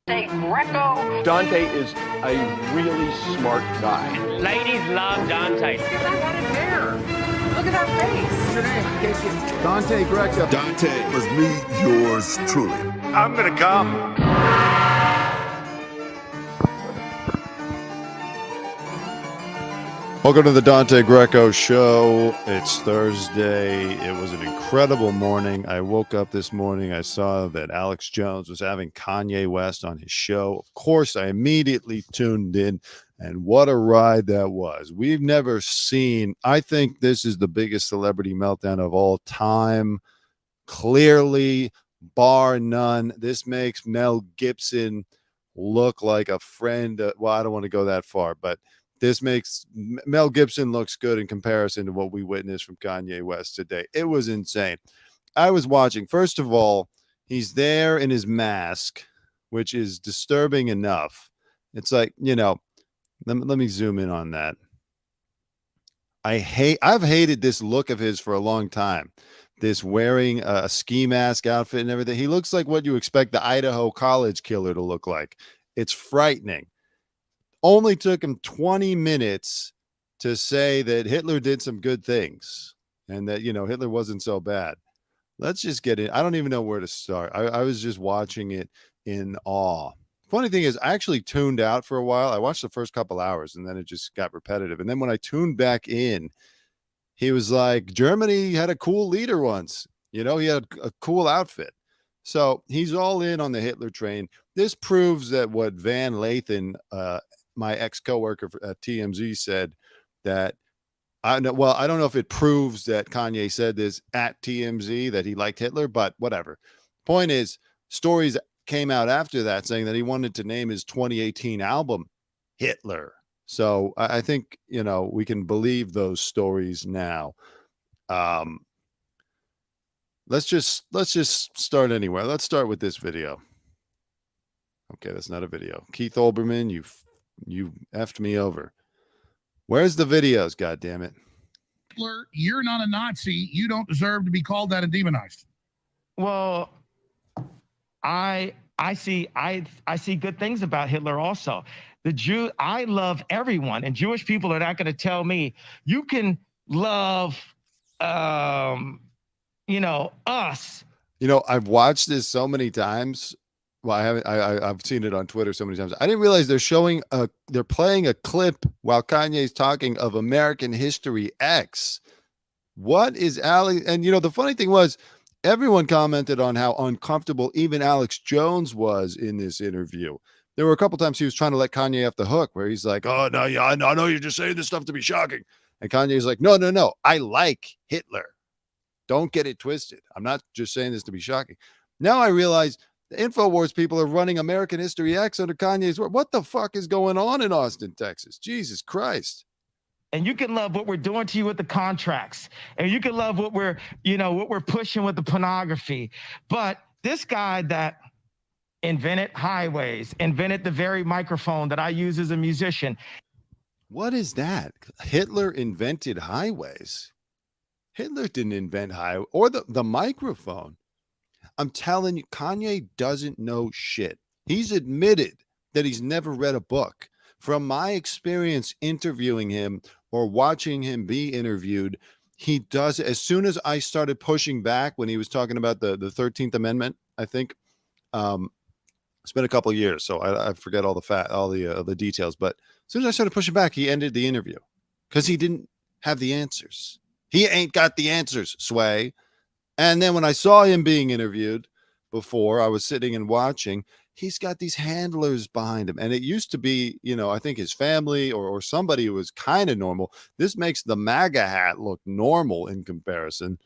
Dante Greco. Dante is a really smart guy. Ladies love Dante. Look at that head of hair. Look at that face. What's your name? Dante Greco. Dante was me, yours truly. I'm gonna come. Welcome to the Dante Greco Show. It's Thursday. It was an incredible morning. I woke up this morning. I saw that Alex Jones was having Kanye West on his show. Of course, I immediately tuned in, and what a ride that was. We've never seen, I think this is the biggest celebrity meltdown of all time. Clearly, bar none. This makes Mel Gibson look like a friend. Well, I don't want to go that far, but this makes Mel Gibson looks good in comparison to what we witnessed from Kanye West today. It was insane. I was watching. First of all, he's there in his mask, which is disturbing enough. It's like, you know, let me zoom in on that. I've hated this look of his for a long time. This wearing a ski mask outfit and everything. He looks like what you expect the Idaho college killer to look like. It's frightening. Only took him 20 minutes to say that Hitler did some good things and that, you know, Hitler wasn't so bad. Let's just get in. I don't even know where to start. I was just watching it in awe. Funny thing is, I actually tuned out for a while. I watched the first couple hours and then it just got repetitive. And then when I tuned back in, he was like, Germany had a cool leader once. You know, he had a cool outfit. So he's all in on the Hitler train. This proves that what Van Lathan, my ex-coworker at TMZ, said that I don't know if it proves that Kanye said this at TMZ that he liked Hitler, but whatever. Point is, stories came out after that saying that he wanted to name his 2018 album Hitler. So I think, you know, we can believe those stories now. Let's just start anywhere. Let's start with this video. Okay, that's not a video. Keith Olbermann, you effed me over. Where's the videos, goddammit? Hitler, you're not a Nazi. You don't deserve to be called that and demonized. Well, I see good things about Hitler also. I love everyone, and Jewish people are not going to tell me you can love us. You know, I've watched this so many times. Well, I've seen it on Twitter so many times. I didn't realize they're playing a clip while Kanye's talking of American History X. What is Alex? And you know, the funny thing was, everyone commented on how uncomfortable even Alex Jones was in this interview. There were a couple times he was trying to let Kanye off the hook, where he's like, "Oh no, yeah, I know you're just saying this stuff to be shocking," and Kanye's like, "No, I like Hitler. Don't get it twisted. I'm not just saying this to be shocking." Now I realize the InfoWars people are running American History X under Kanye's word. What the fuck is going on in Austin, Texas? Jesus Christ. And you can love what we're doing to you with the contracts. And you can love what we're pushing with the pornography. But this guy that invented highways, invented the very microphone that I use as a musician. What is that? Hitler invented highways. Hitler didn't invent highway or the microphone. I'm telling you, Kanye doesn't know shit. He's admitted that he's never read a book. From my experience interviewing him or watching him be interviewed, he does. As soon as I started pushing back when he was talking about the 13th Amendment, I think it's been a couple of years, so I forget all the details. But as soon as I started pushing back, he ended the interview because he didn't have the answers. He ain't got the answers, Sway. And then when I saw him being interviewed before, I was sitting and watching, he's got these handlers behind him. And it used to be, you know, I think his family or somebody who was kind of normal. This makes the MAGA hat look normal in comparison.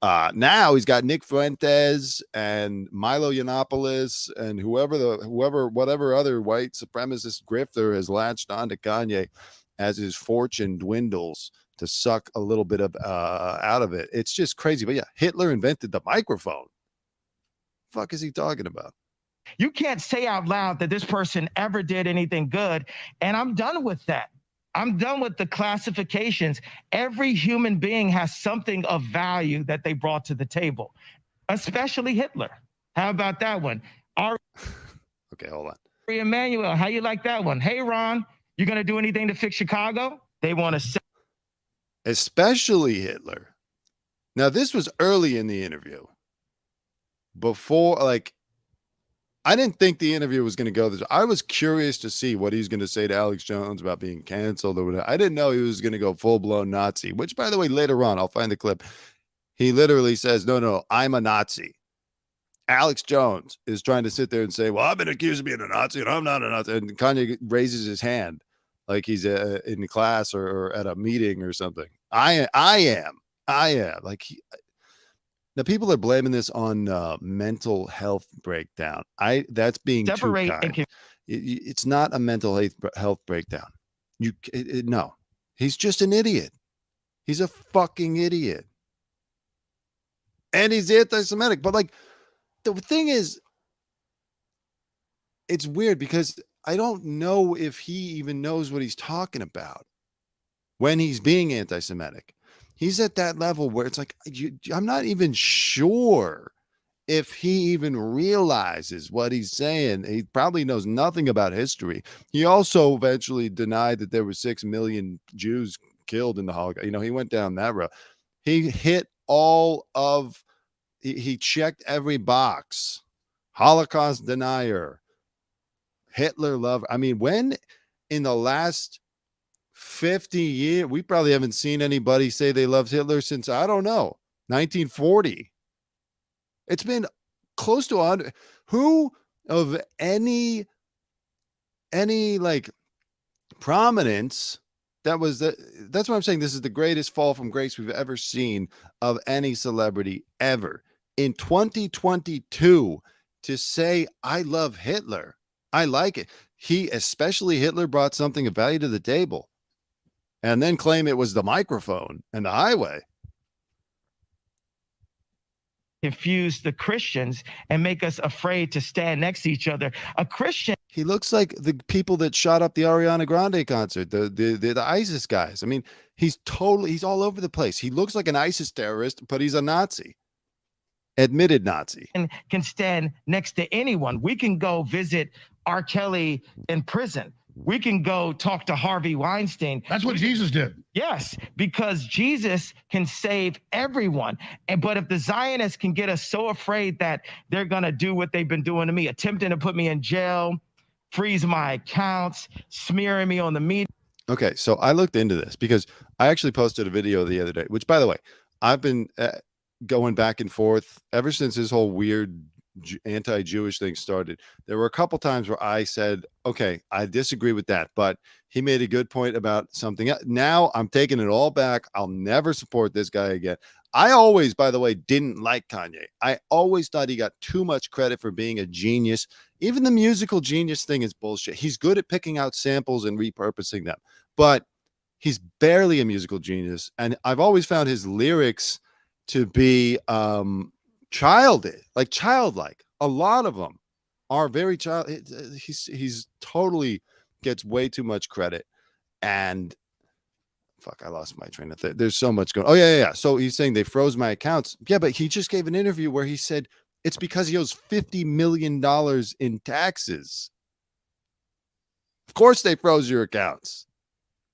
Now he's got Nick Fuentes and Milo Yiannopoulos and whatever other white supremacist grifter has latched on to Kanye as his fortune dwindles to suck a little bit of out of it. It's just crazy. But yeah, Hitler invented the microphone. Fuck is he talking about? You can't say out loud that this person ever did anything good. And I'm done with that. I'm done with the classifications. Every human being has something of value that they brought to the table, especially Hitler. How about that one? Okay, hold on. Emmanuel, how you like that one? Hey, Ron, you going to do anything to fix Chicago? They want to especially Hitler. Now, this was early in the interview. Before, like, I didn't think the interview was going to go this. I was curious to see what he's going to say to Alex Jones about being canceled or whatever. I didn't know he was going to go full-blown Nazi, which, by the way, later on, I'll find the clip. He literally says, no, I'm a Nazi. Alex Jones is trying to sit there and say, well, I've been accused of being a Nazi and I'm not a Nazi. And Kanye raises his hand like he's in class or at a meeting or something. I am. Like, now people are blaming this on mental health breakdown. That's being separate too kind. It's not a mental health breakdown. No, he's just an idiot. He's a fucking idiot. And he's anti-Semitic. But like, the thing is, it's weird because I don't know if he even knows what he's talking about when he's being anti-Semitic. He's at that level where it's like, I'm not even sure if he even realizes what he's saying. He probably knows nothing about history. He also eventually denied that there were 6 million Jews killed in the Holocaust. You know, he went down that road. He hit he checked every box. Holocaust denier, Hitler lover. I mean, when in the last 50 years, we probably haven't seen anybody say they loved Hitler since, I don't know, 1940. It's been close to 100. Who of any like prominence that's why I'm saying this is the greatest fall from grace we've ever seen of any celebrity ever. In 2022, to say, I love Hitler, I like it. Especially Hitler, brought something of value to the table. And then claim it was the microphone and the highway. confuse the Christians and make us afraid to stand next to each other. A Christian. He looks like the people that shot up the Ariana Grande concert, the ISIS guys. I mean, he's all over the place. He looks like an ISIS terrorist, but he's a Nazi. Admitted Nazi. And can stand next to anyone. We can go visit R. Kelly in prison. We can go talk to Harvey Weinstein. That's what Jesus did. Yes, because Jesus can save everyone. But if the Zionists can get us so afraid that they're going to do what they've been doing to me, attempting to put me in jail, freeze my accounts, smearing me on the media. Okay, so I looked into this because I actually posted a video the other day, which, by the way, I've been going back and forth ever since this whole weird anti-Jewish thing started. There were a couple times where I said, okay, I disagree with that, but he made a good point about something else. Now I'm taking it all back. I'll never support this guy again. I always, by the way, didn't like Kanye. I always thought he got too much credit for being a genius. Even the musical genius thing is bullshit. He's good at picking out samples and repurposing them, but he's barely a musical genius. And I've always found his lyrics to be childlike. A lot of them are very child. He's totally gets way too much credit. And fuck, I lost my train of thought. There's so much going. Oh yeah. So he's saying they froze my accounts. Yeah, but he just gave an interview where he said it's because he owes $50 million in taxes. Of course they froze your accounts.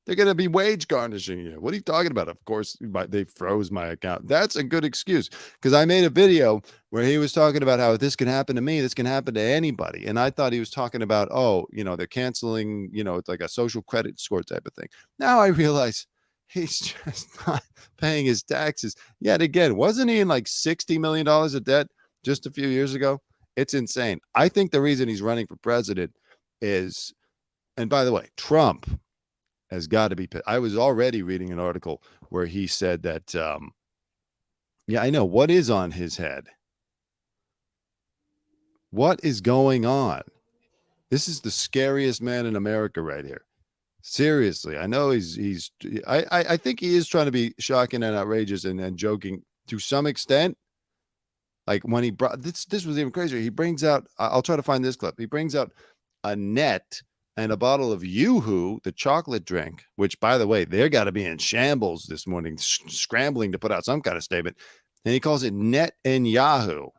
They're going to be wage garnishing you. What are you talking about? Of course, they froze my account. That's a good excuse, because I made a video where he was talking about how this can happen to me, this can happen to anybody. And I thought he was talking about, they're canceling, it's like a social credit score type of thing. Now I realize he's just not paying his taxes. Yet again, wasn't he in like $60 million of debt just a few years ago? It's insane. I think the reason he's running for president is, and by the way, Trump has got to be. I was already reading an article where he said that, I know what is on his head. What is going on? This is the scariest man in America right here. Seriously, I know I think he is trying to be shocking and outrageous and joking to some extent. Like when he brought this was even crazier. He brings out, I'll try to find this clip. He brings out a net and a bottle of Yoo-Hoo, the chocolate drink, which, by the way, they're got to be in shambles this morning, scrambling to put out some kind of statement. And he calls it Net and Yahoo.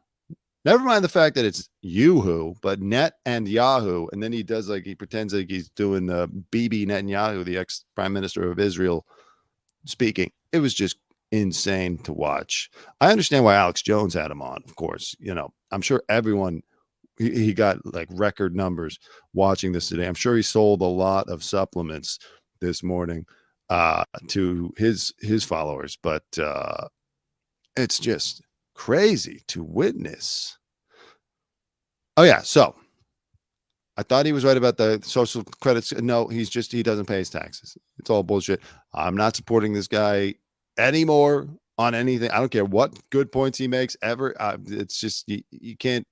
Never mind the fact that it's Yoohoo, but Net and Yahoo. And then he does like, he pretends like he's doing Bibi Netanyahu, the ex-prime minister of Israel, speaking. It was just insane to watch. I understand why Alex Jones had him on, of course. You know, I'm sure everyone, he got like record numbers watching this today. I'm sure he sold a lot of supplements this morning to his followers, but it's just crazy to witness. Oh yeah, so I thought he was right about the social credits. No, he doesn't pay his taxes. It's all bullshit. I'm not supporting this guy anymore on anything. I don't care what good points he makes ever. It's just you can't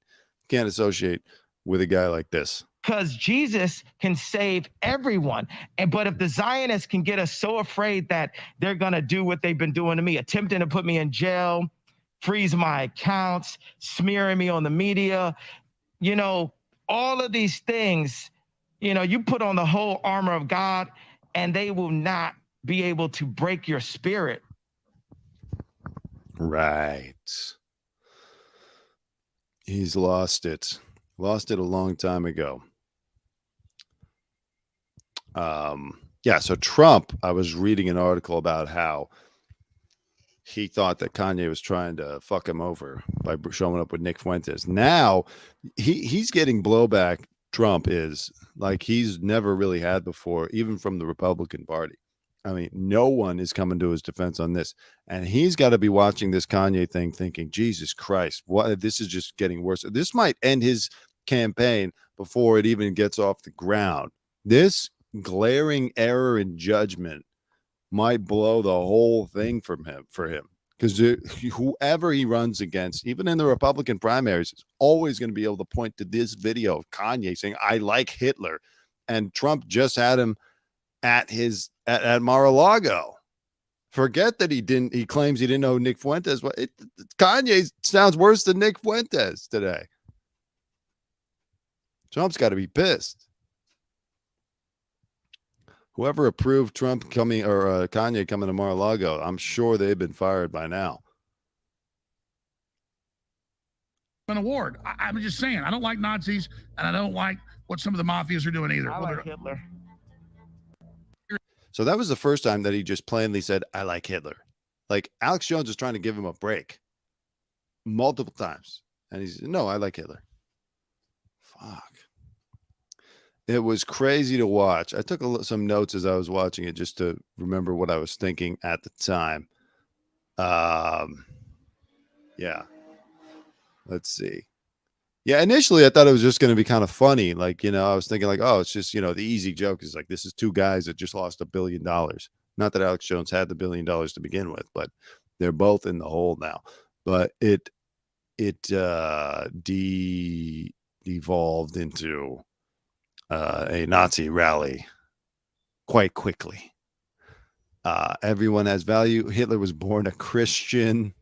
associate with a guy like this. Because Jesus can save everyone. But if the Zionists can get us so afraid that they're going to do what they've been doing to me, attempting to put me in jail, freeze my accounts, smearing me on the media, you know, all of these things, you know, you put on the whole armor of God and they will not be able to break your spirit. Right. He's lost it a long time ago. Yeah, so Trump, I was reading an article about how he thought that Kanye was trying to fuck him over by showing up with Nick Fuentes. Now he's getting blowback. Trump is like he's never really had before, even from the Republican Party. I mean, no one is coming to his defense on this. And he's got to be watching this Kanye thing thinking, Jesus Christ, what? This is just getting worse. This might end his campaign before it even gets off the ground. This glaring error in judgment might blow the whole thing for him. Because whoever he runs against, even in the Republican primaries, is always going to be able to point to this video of Kanye saying, I like Hitler. And Trump just had him at Mar-a-Lago. Forget that he claims he didn't know who Nick Fuentes was. Kanye sounds worse than Nick Fuentes today. Trump's got to be pissed. Whoever approved Trump coming or Kanye coming to Mar-a-Lago, I'm sure they've been fired by now. An award. I'm just saying, I don't like Nazis, and I don't like what some of the mafias are doing either. I like Hitler. So that was the first time that he just plainly said, I like Hitler. Like Alex Jones is trying to give him a break multiple times. And he said, no, I like Hitler. Fuck. It was crazy to watch. I took some notes as I was watching it just to remember what I was thinking at the time. Yeah. Let's see. Yeah, initially I thought it was just going to be kind of funny. Like, you know, I was thinking like, oh, it's just, you know, the easy joke is like, this is two guys that just lost $1 billion. Not that Alex Jones had the $1 billion to begin with, but they're both in the hole now. But it devolved into a Nazi rally quite quickly. Everyone has value. Hitler was born a Christian.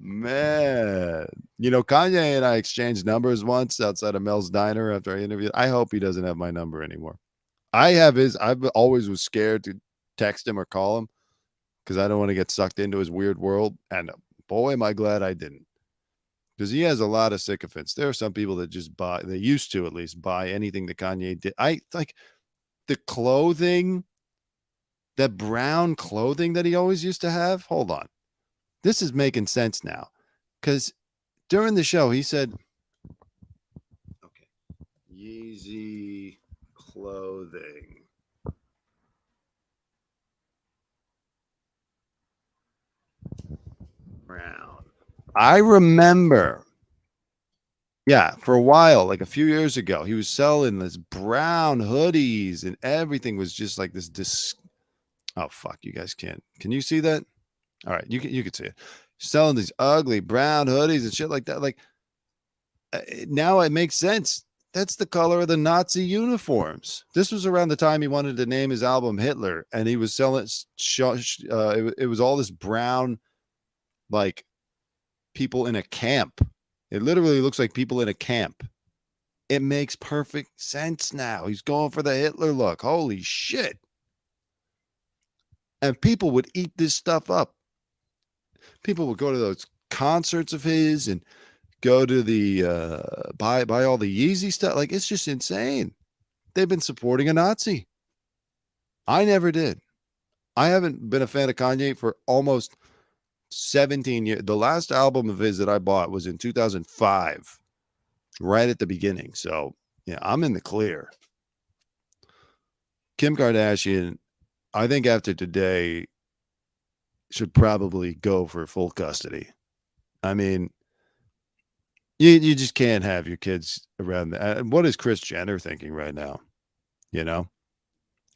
Man, you know, Kanye and I exchanged numbers once outside of Mel's Diner after I interviewed. I hope he doesn't have my number anymore. I have his. I've always was scared to text him or call him because I don't want to get sucked into his weird world. And boy, am I glad I didn't. Because he has a lot of sycophants. There are some people that just buy, they used to at least buy anything that Kanye did. I like the clothing, that brown clothing that he always used to have. Hold on. This is making sense now. Because during the show, he said, okay, Yeezy clothing. Brown. I remember, yeah, for a while, like a few years ago, he was selling this brown hoodies and everything was just like this. Oh, fuck, you guys can't. Can you see that? All right, you can see it. Selling these ugly brown hoodies and shit like that. Like, now it makes sense. That's the color of the Nazi uniforms. This was around the time he wanted to name his album Hitler, and he was selling, it was all this brown, like, people in a camp. It literally looks like people in a camp. It makes perfect sense now. He's going for the Hitler look. Holy shit. And people would eat this stuff up. People would go to those concerts of his and go to the buy all the Yeezy stuff. Like, it's just insane. They've been supporting a Nazi. I never did. I haven't been a fan of Kanye for almost 17 years. The last album of his that I bought was in 2005, right at the beginning. So, yeah, I'm in the clear. Kim Kardashian, I think after today, should probably go for full custody. I mean, you just can't have your kids around that. What is Kris Jenner thinking right now? You know,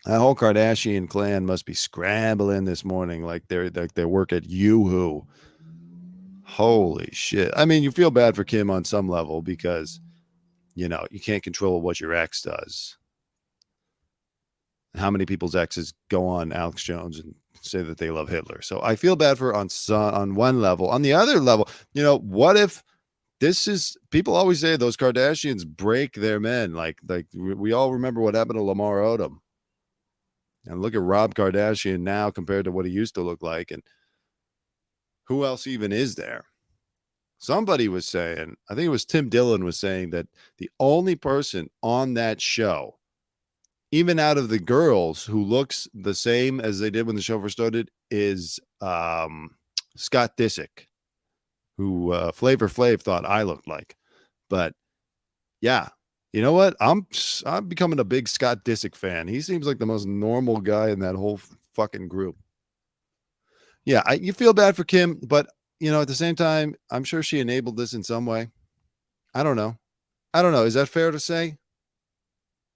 that whole Kardashian clan must be scrambling this morning like they work at Yoo-Hoo. Holy shit. I mean, you feel bad for Kim on some level because, you know, you can't control what your ex does. How many people's exes go on Alex Jones and say that they love Hitler? So I feel bad for her on one level. On the other level, you know, what if this is, people always say those Kardashians break their men. Like we all remember what happened to Lamar Odom. And look at Rob Kardashian now compared to what he used to look like. And who else even is there? Somebody was saying, I think it was Tim Dillon was saying that the only person on that show, even out of the girls, who looks the same as they did when the show first started, is Scott Disick, who Flavor Flav thought I looked like. But yeah, you know what? I'm becoming a big Scott Disick fan. He seems like the most normal guy in that whole fucking group. Yeah, you feel bad for Kim, but you know, at the same time, I'm sure she enabled this in some way. I don't know. Is that fair to say?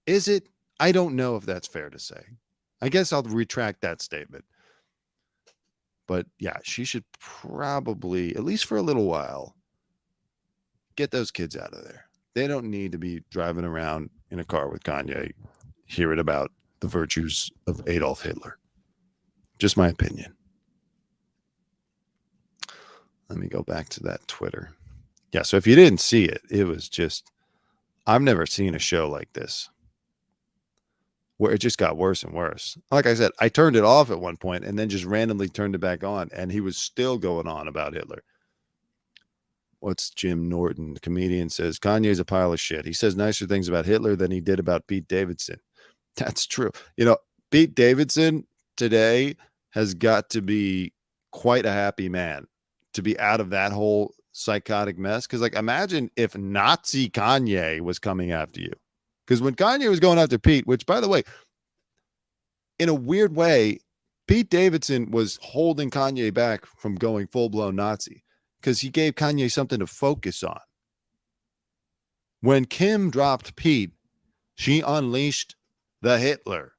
Is it? I don't know if that's fair to say. I guess I'll retract that statement. But yeah, she should probably, at least for a little while, get those kids out of there. They don't need to be driving around in a car with Kanye, hearing about the virtues of Adolf Hitler. Just my opinion. Let me go back to that Twitter. Yeah, so if you didn't see it, it was just, I've never seen a show like this where it just got worse and worse. Like I said, I turned it off at one point and then just randomly turned it back on, and he was still going on about Hitler. What's Jim Norton, the comedian, says, Kanye's a pile of shit. He says nicer things about Hitler than he did about Pete Davidson. That's true. You know, Pete Davidson today has got to be quite a happy man to be out of that whole psychotic mess. Because, like, imagine if Nazi Kanye was coming after you. Because when Kanye was going after Pete, which, by the way, in a weird way, Pete Davidson was holding Kanye back from going full-blown Nazi because he gave Kanye something to focus on. When Kim dropped Pete, she unleashed the Hitler.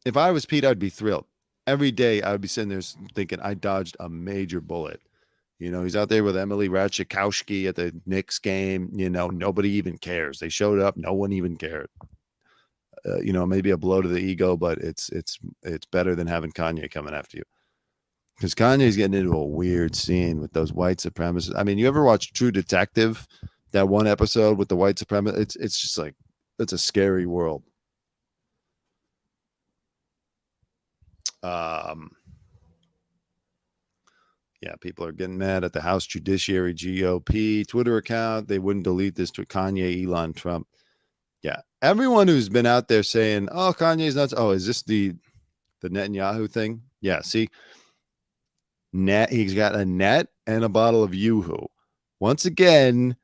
If I was Pete, I'd be thrilled. Every day I would be sitting there thinking I dodged a major bullet. You know, he's out there with Emily Ratajkowski at the Knicks game. You know, nobody even cares. They showed up. No one even cared. You know, maybe a blow to the ego, but it's better than having Kanye coming after you. Because Kanye's getting into a weird scene with those white supremacists. I mean, you ever watch True Detective? That one episode with the white supremacists? It's just like, it's a scary world. Yeah, people are getting mad at the House Judiciary GOP Twitter account. They wouldn't delete this to Kanye, Elon, Trump. Yeah, everyone who's been out there saying, "Oh, Kanye's nuts." Oh, is this the Netanyahu thing? Yeah, see, he's got a net and a bottle of Yoo-Hoo. Once again,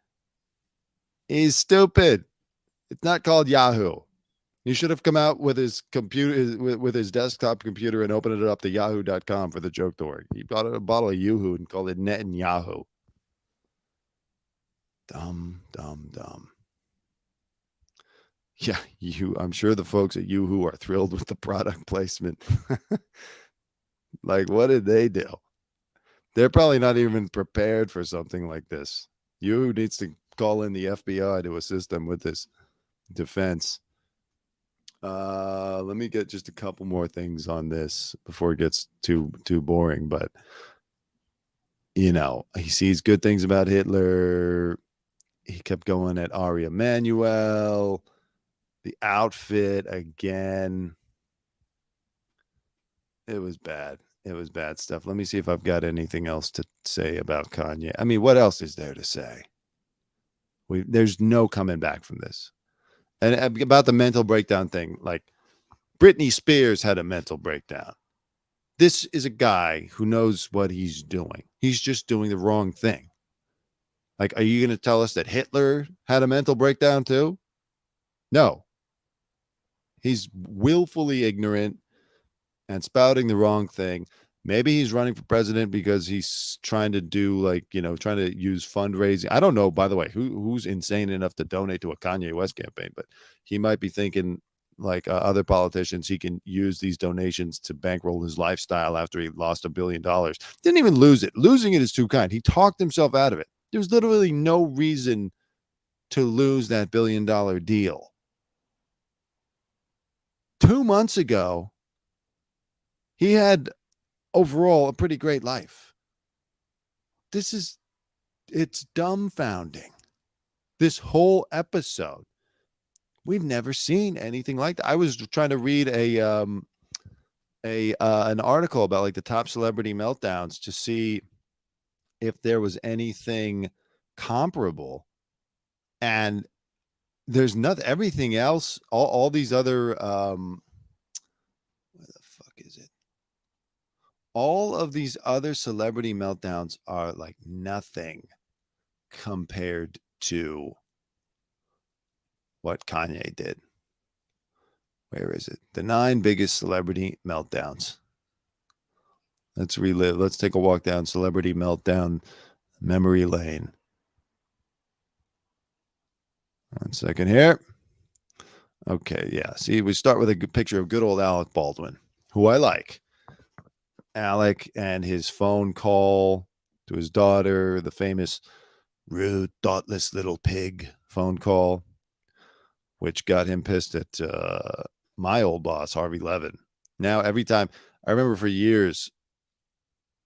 he's stupid. It's not called Yahoo. He should have come out with his computer, with his desktop computer, and opened it up to yahoo.com for the joke story. He bought a bottle of Yoo-Hoo and called it Netanyahu. Dumb. Yeah, I'm sure the folks at Yoo-Hoo are thrilled with the product placement. Like, what did they do? They're probably not even prepared for something like this. Yoo-Hoo needs to call in the FBI to assist them with this defense. Let me get just a couple more things on this before it gets too boring. But, you know, he sees good things about Hitler. He kept going at Ari Emanuel. The outfit again. It was bad. It was bad stuff. Let me see if I've got anything else to say about Kanye. I mean, what else is there to say? There's no coming back from this. And about the mental breakdown thing, like Britney Spears had a mental breakdown. This is a guy who knows what he's doing. He's just doing the wrong thing. Like, are you going to tell us that Hitler had a mental breakdown too? No. He's willfully ignorant and spouting the wrong thing. Maybe he's running for president because he's trying to do, like, trying to use fundraising. I don't know, by the way, who's insane enough to donate to a Kanye West campaign, but he might be thinking, like other politicians, he can use these donations to bankroll his lifestyle after he lost $1 billion. Didn't even lose it. Losing it is too kind. He talked himself out of it. There's literally no reason to lose that $1 billion deal. 2 months ago, he had overall a pretty great life. It's dumbfounding. This whole episode, we've never seen anything like that. I was trying to read an article about like the top celebrity meltdowns to see if there was anything comparable, and there's nothing. Everything else, all these other where the fuck is it? All of these other celebrity meltdowns are like nothing compared to what Kanye did. Where is it? The 9 biggest celebrity meltdowns. Let's relive. Let's take a walk down celebrity meltdown memory lane. 1 second here. Okay, yeah. See, we start with a good picture of good old Alec Baldwin, who I like. Alec and his phone call to his daughter, the famous rude, thoughtless little pig phone call, which got him pissed at my old boss, Harvey Levin. Now, every time, I remember for years,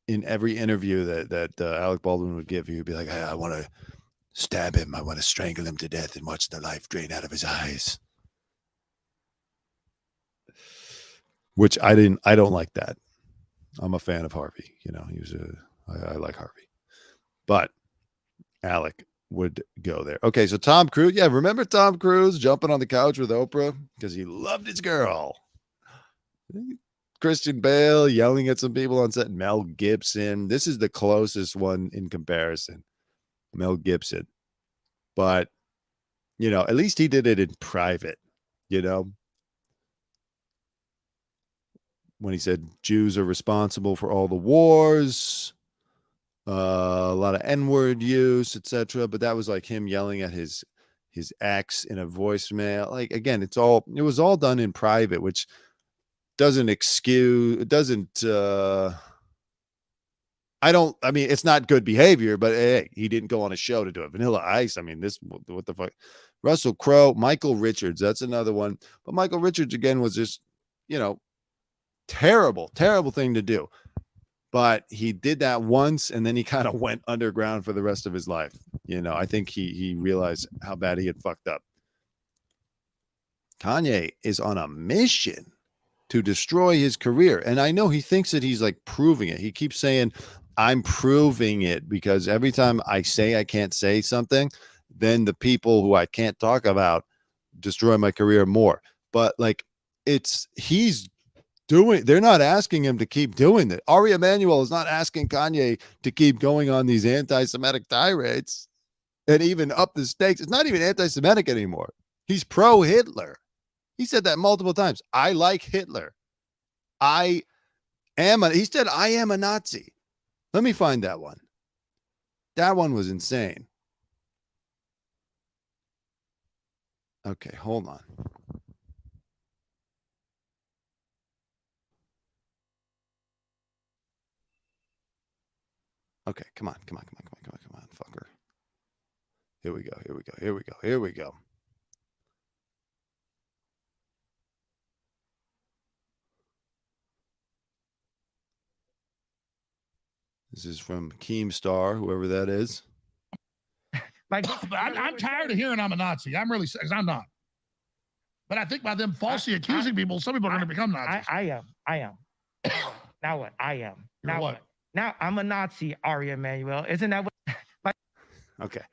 in every interview that Alec Baldwin would give, he would be like, I want to stab him. I want to strangle him to death and watch the life drain out of his eyes. Which I don't like that. I'm a fan of Harvey. I like Harvey. But Alec would go there. Okay, so Tom Cruise. Yeah, remember Tom Cruise jumping on the couch with Oprah because he loved his girl? Christian Bale yelling at some people on set. Mel Gibson. This is the closest one in comparison. Mel Gibson. But, at least he did it in private, when he said Jews are responsible for all the wars, a lot of N-word use, etc. But that was like him yelling at his ex in a voicemail. Like, again, it was all done in private, which doesn't excuse, it doesn't, it's not good behavior, but hey, he didn't go on a show to do it. Vanilla Ice. What the fuck? Russell Crowe, Michael Richards. That's another one. But Michael Richards, again, was just, terrible thing to do. But he did that once, and then he kind of went underground for the rest of his life. I think he realized how bad he had fucked up. Kanye is on a mission to destroy his career. And I know he thinks that he's like proving it. He keeps saying, I'm proving it, because every time I say I can't say something, then the people who I can't talk about destroy my career more. But like, they're not asking him to keep doing it. Ari Emanuel is not asking Kanye to keep going on these anti-Semitic tirades and even up the stakes. It's not even anti-Semitic anymore. He's pro-Hitler. He said that multiple times. I like Hitler. He said, I am a Nazi. Let me find that one. That one was insane. Okay, hold on. Okay, come on, fucker. Here we go. This is from Keemstar, whoever that is. I'm tired of hearing I'm a Nazi. I'm really, because I'm not. But I think by them falsely accusing people, some people are going to become Nazis. I am. Now what? I am. You're Now what? Now I'm a Nazi, Ari Emanuel. Isn't that what? Okay.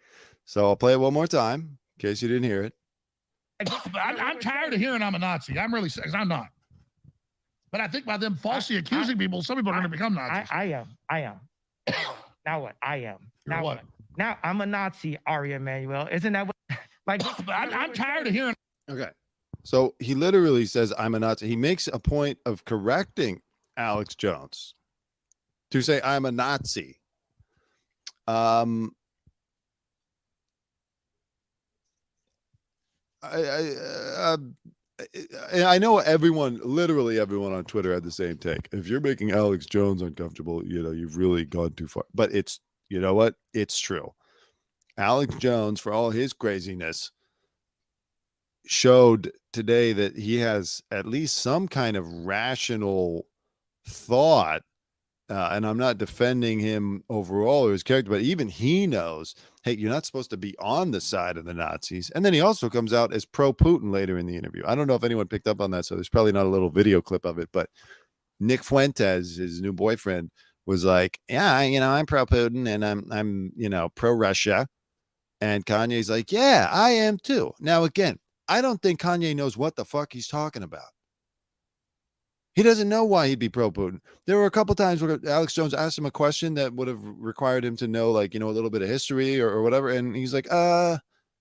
So I'll play it one more time in case you didn't hear it. I'm tired of hearing I'm a Nazi. I'm really because I'm not. But I think by them falsely accusing people, some people are going to become Nazis. I am. Now what? I am. You're Now what? Now I'm a Nazi, Ari Emanuel. Isn't that what? I'm tired of hearing. Okay. So he literally says, I'm a Nazi. He makes a point of correcting Alex Jones to say, I'm a Nazi. I know literally everyone on Twitter had the same take. If you're making Alex Jones uncomfortable, you've really gone too far. But you know what? It's true. Alex Jones, for all his craziness, showed today that he has at least some kind of rational thought. And I'm not defending him overall or his character, but even he knows, hey, you're not supposed to be on the side of the Nazis. And then he also comes out as pro-Putin later in the interview. I don't know if anyone picked up on that, so there's probably not a little video clip of it, but Nick Fuentes, his new boyfriend, was like, yeah, I'm pro-Putin and I'm pro-Russia. And Kanye's like, yeah, I am too. Now, again, I don't think Kanye knows what the fuck he's talking about. He doesn't know why he'd be pro-Putin. There were a couple times where Alex Jones asked him a question that would have required him to know, a little bit of history or whatever. And he's like,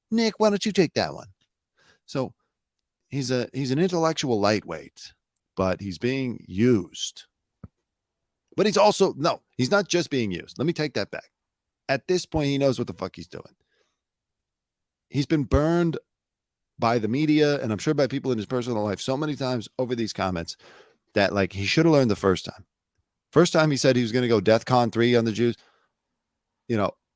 Nick, why don't you take that one? So he's an intellectual lightweight, but he's being used. But he's not just being used. Let me take that back. At this point, he knows what the fuck he's doing. He's been burned by the media, and I'm sure by people in his personal life so many times over these comments that he should have learned the first time. First time he said he was going to go DEFCON 3 on the Jews,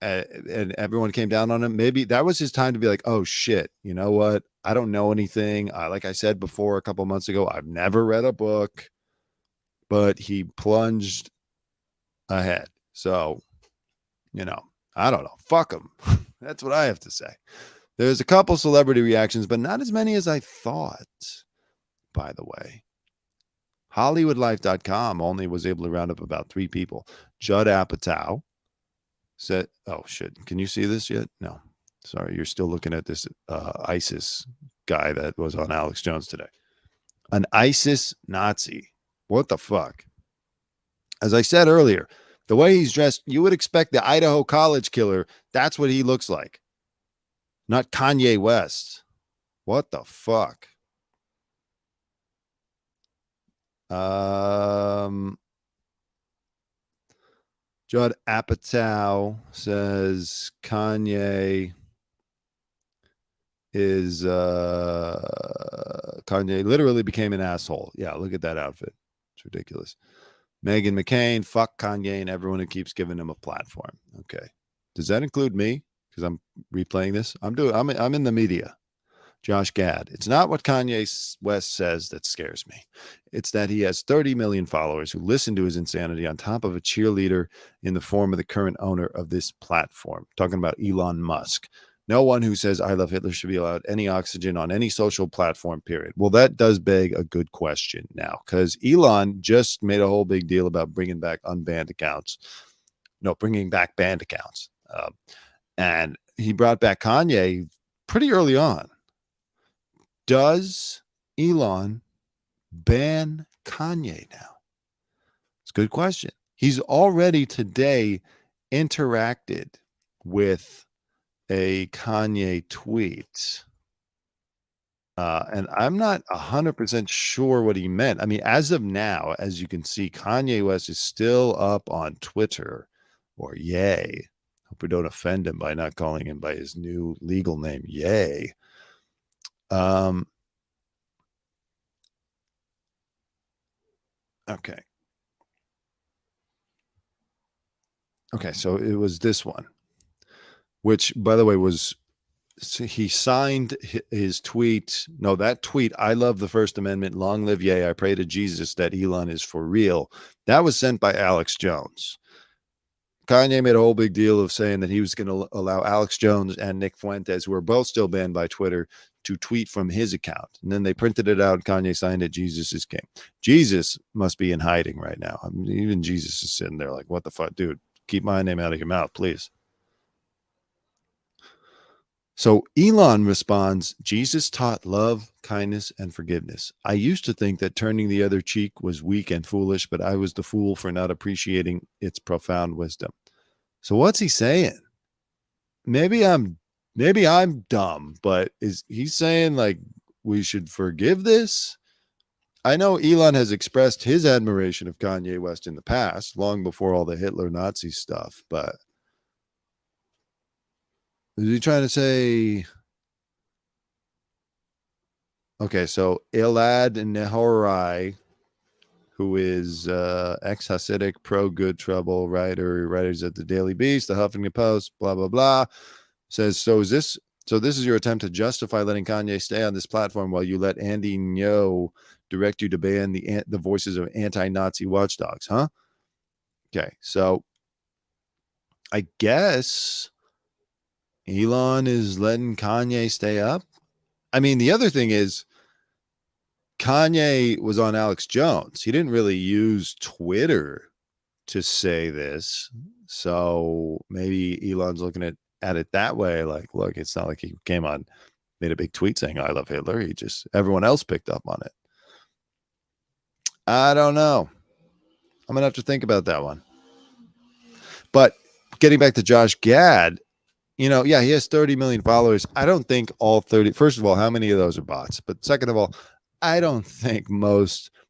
and everyone came down on him. Maybe that was his time to be like, oh shit, you know what? I don't know anything. Like I said before a couple months ago, I've never read a book, but he plunged ahead. So, I don't know. Fuck him. That's what I have to say. There's a couple celebrity reactions, but not as many as I thought, by the way. HollywoodLife.com only was able to round up about 3 people. Judd Apatow said, oh, shit. Can you see this yet? No. Sorry, you're still looking at this ISIS guy that was on Alex Jones today. An ISIS Nazi. What the fuck? As I said earlier, the way he's dressed, you would expect the Idaho college killer. That's what he looks like. Not Kanye West. What the fuck? Judd Apatow says Kanye literally became an asshole. Yeah, look at that outfit. It's ridiculous. Meghan McCain, fuck Kanye and everyone who keeps giving him a platform. Okay. Does that include me? Because I'm replaying this. I'm in the media. Josh Gad. It's not what Kanye West says that scares me. It's that he has 30 million followers who listen to his insanity on top of a cheerleader in the form of the current owner of this platform. Talking about Elon Musk. No one who says I love Hitler should be allowed any oxygen on any social platform, period. Well, that does beg a good question now, because Elon just made a whole big deal about bringing back banned accounts. And he brought back Kanye pretty early on. Does Elon ban Kanye now? It's a good question. He's already today interacted with a Kanye tweet. And I'm not 100% sure what he meant. I mean, as of now, as you can see, Kanye West is still up on Twitter, or Yay. Hope we don't offend him by not calling him by his new legal name, Yay. Okay. Okay, so it was this one, which, by the way, he signed his tweet. No, that tweet, I love the First Amendment, long live Yay, I pray to Jesus that Elon is for real. That was sent by Alex Jones. Kanye made a whole big deal of saying that he was going to allow Alex Jones and Nick Fuentes, who are both still banned by Twitter, to tweet from his account. And then they printed it out. Kanye signed it. Jesus is king. Jesus must be in hiding right now. I mean, even Jesus is sitting there like, what the fuck, dude? Keep my name out of your mouth, please. So Elon responds, Jesus taught love, kindness, and forgiveness. I used to think that turning the other cheek was weak and foolish, but I was the fool for not appreciating its profound wisdom. So what's he saying? Maybe I'm dumb, but is he saying like we should forgive this? I know Elon has expressed his admiration of Kanye West in the past, long before all the Hitler Nazi stuff, but is he trying to say? Okay, so Elad Nehorai, who is ex-Hasidic, pro-good trouble writer, writers at the Daily Beast, the Huffington Post, blah, blah, blah, says, this is your attempt to justify letting Kanye stay on this platform while you let Andy Ngo direct you to ban the voices of anti-Nazi watchdogs, huh? Okay, so I guess Elon is letting Kanye stay up. I mean, the other thing is Kanye was on Alex Jones. He didn't really use Twitter to say this. So maybe Elon's looking at it that way. Like, look, it's not like he came on, made a big tweet saying, I love Hitler. Everyone else picked up on it. I don't know. I'm going to have to think about that one. But getting back to Josh Gad, he has 30 million followers. I don't think all 30. First of all, how many of those are bots? But second of all, I don't think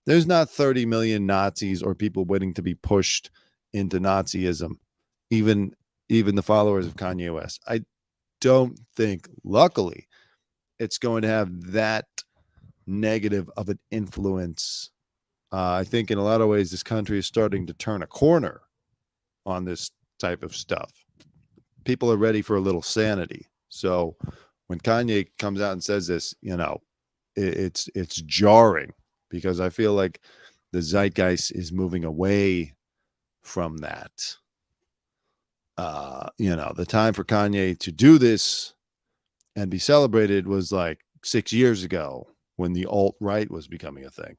there's not 30 million Nazis or people waiting to be pushed into Nazism, even the followers of Kanye West. I don't think, luckily, it's going to have that negative of an influence. I think in a lot of ways, this country is starting to turn a corner on this type of stuff. People are ready for a little sanity. So when Kanye comes out and says this, it's jarring because I feel like the zeitgeist is moving away from that. The time for Kanye to do this and be celebrated was like 6 years ago when the alt-right was becoming a thing.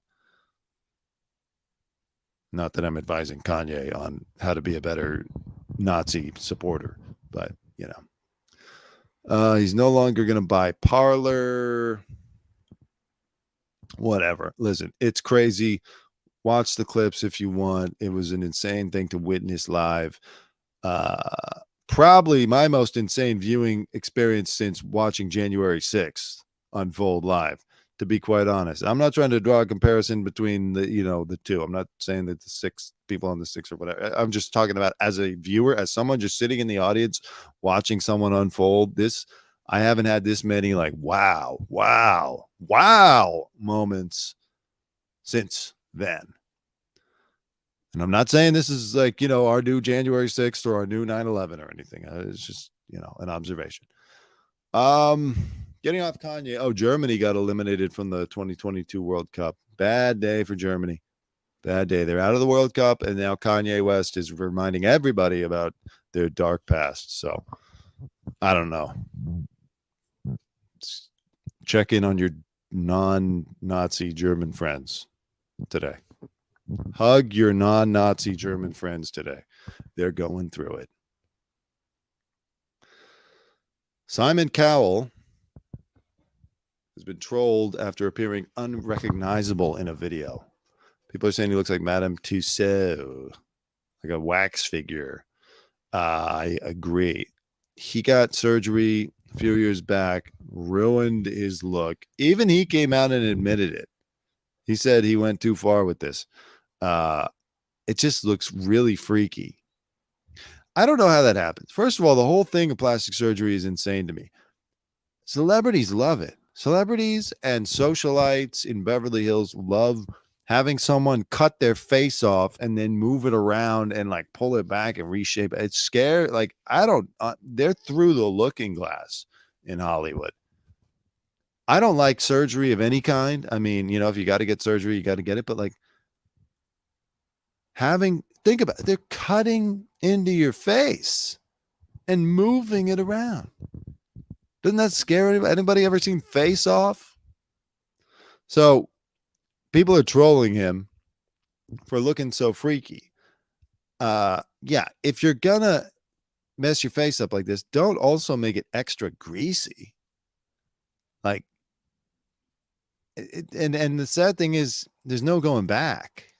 Not that I'm advising Kanye on how to be a better Nazi supporter, but he's no longer going to buy Parler. Whatever. Listen, it's crazy. Watch the clips if you want. It was an insane thing to witness live. Probably my most insane viewing experience since watching January 6th unfold live, to be quite honest. I'm not trying to draw a comparison between the two. I'm not saying that the 6 people on the 6 or whatever. I'm just talking about as a viewer, as someone just sitting in the audience watching someone unfold this. I haven't had this many like wow moments since then. And I'm not saying this is like, our new January 6th or our new 9/11 or anything. It's just, an observation. Getting off Kanye. Oh, Germany got eliminated from the 2022 World Cup. Bad day for Germany. Bad day. They're out of the World Cup, and now Kanye West is reminding everybody about their dark past. So, I don't know. Check in on your non-Nazi German friends today. Hug your non-Nazi German friends today. They're going through it. Simon Cowell has been trolled after appearing unrecognizable in a video. People are saying he looks like Madame Tussauds, like a wax figure. I agree. He got surgery a few years back, ruined his look. Even he came out and admitted it. He said he went too far with this. It just looks really freaky. I don't know how that happens. First of all, the whole thing of plastic surgery is insane to me. Celebrities love it. Celebrities and socialites in Beverly Hills love having someone cut their face off and then move it around and like pull it back and reshape it. It's scary. Like, they're through the looking glass in Hollywood. I don't like surgery of any kind. I mean, if you got to get surgery, you got to get it. But like think about it. They're cutting into your face and moving it around. Doesn't that scare anybody? Anybody ever seen Face Off? So people are trolling him for looking so freaky. Yeah, if you're gonna mess your face up like this, don't also make it extra greasy. Like, and the sad thing is, there's no going back.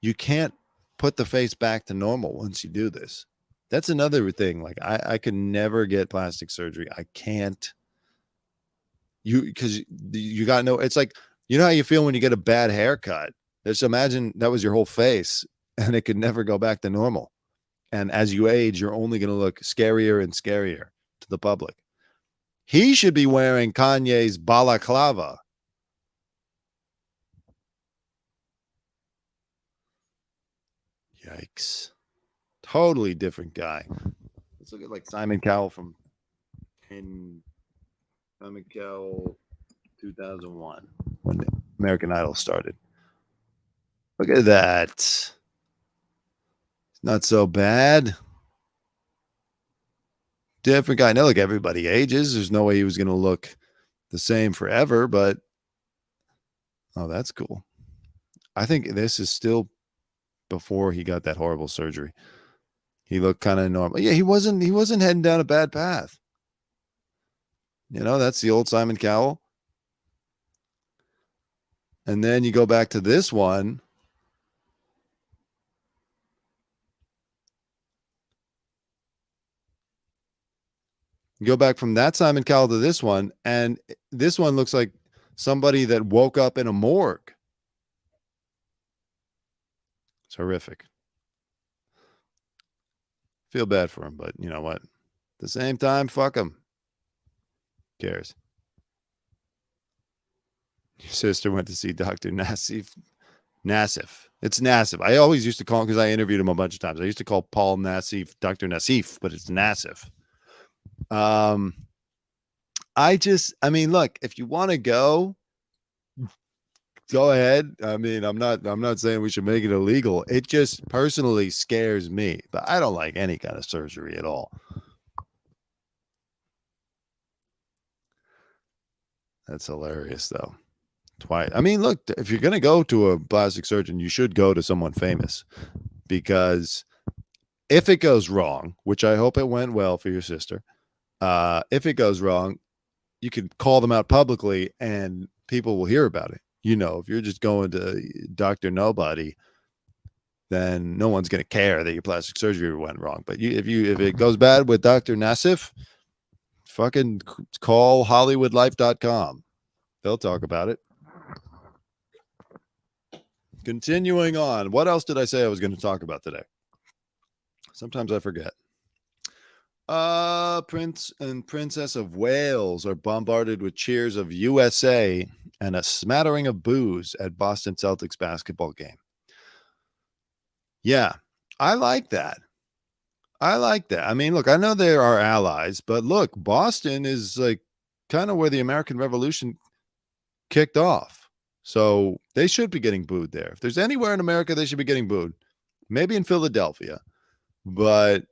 You can't put the face back to normal once you do this. That's another thing. Like, I could never get plastic surgery. I can't. Because you got no. It's like, you know how you feel when you get a bad haircut. Just imagine that was your whole face, and it could never go back to normal. And as you age, you're only going to look scarier and scarier to the public. He should be wearing Kanye's balaclava. Yikes. Totally different guy. Let's look at like Simon Cowell from Simon Cowell 2001 when American Idol started. Look at that. It's not so bad. Different guy. Now, look, everybody ages. There's no way he was going to look the same forever, but oh, that's cool. I think this is still before he got that horrible surgery. He looked kind of normal. Yeah, he wasn't heading down a bad path. You know, that's the old Simon Cowell. And then you go back to this one. You go back from that Simon Cowell to this one, and this one looks like somebody that woke up in a morgue. It's horrific. Feel bad for him, but you know what? At the same time, fuck him. Who cares? Your sister went to see Dr. Nassif. It's Nassif. I always used to call him, because I interviewed him a bunch of times. I used to call Paul Nassif Dr. Nassif, but it's Nassif. I mean, look, if you want to go ahead. I mean, I'm not saying we should make it illegal. It just personally scares me, but I don't like any kind of surgery at all. That's hilarious though. Twice. I mean, look, if you're going to go to a plastic surgeon, you should go to someone famous, because if it goes wrong, which I hope it went well for your sister, if it goes wrong, you can call them out publicly and people will hear about it. You know, if you're just going to Dr. Nobody, then no one's going to care that your plastic surgery went wrong. But if it goes bad with Dr. Nassif, fucking call HollywoodLife.com. They'll talk about it. Continuing on. What else did I say I was going to talk about today? Sometimes I forget. Prince and Princess of Wales are bombarded with cheers of USA and a smattering of boos at Boston Celtics basketball game. Yeah, I like that. I mean, look, I know there are allies, but look, Boston is like kind of where the American Revolution kicked off. So they should be getting booed there. If there's anywhere in America they should be getting booed, maybe in Philadelphia, but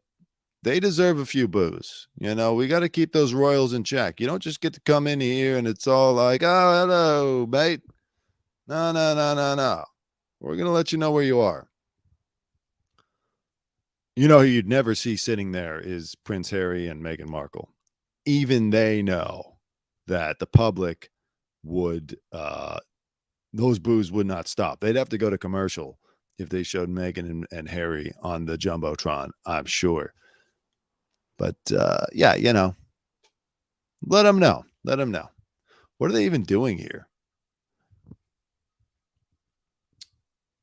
they deserve a few boos. You know, we got to keep those Royals in check. You don't just get to come in here and it's all like, oh, hello, mate. No. We're going to let you know where you are. You know who you'd never see sitting there is Prince Harry and Meghan Markle. Even they know that the public would, those boos would not stop. They'd have to go to commercial if they showed Meghan and Harry on the Jumbotron, I'm sure. But, yeah, you know, let them know. What are they even doing here?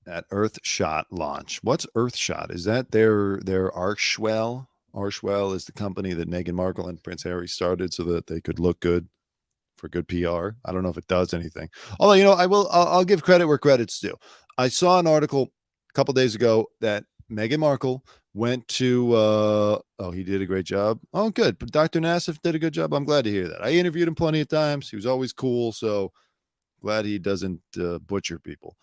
At Earthshot launch. What's Earthshot? Is that their Archwell? Archwell is the company that Meghan Markle and Prince Harry started so that they could look good for good PR. I don't know if it does anything. Although, you know, I'll give credit where credit's due. I saw an article a couple days ago that Meghan Markle went to, he did a great job. Oh, good. But Dr. Nassif did a good job. I'm glad to hear that. I interviewed him plenty of times. He was always cool. So glad he doesn't butcher people.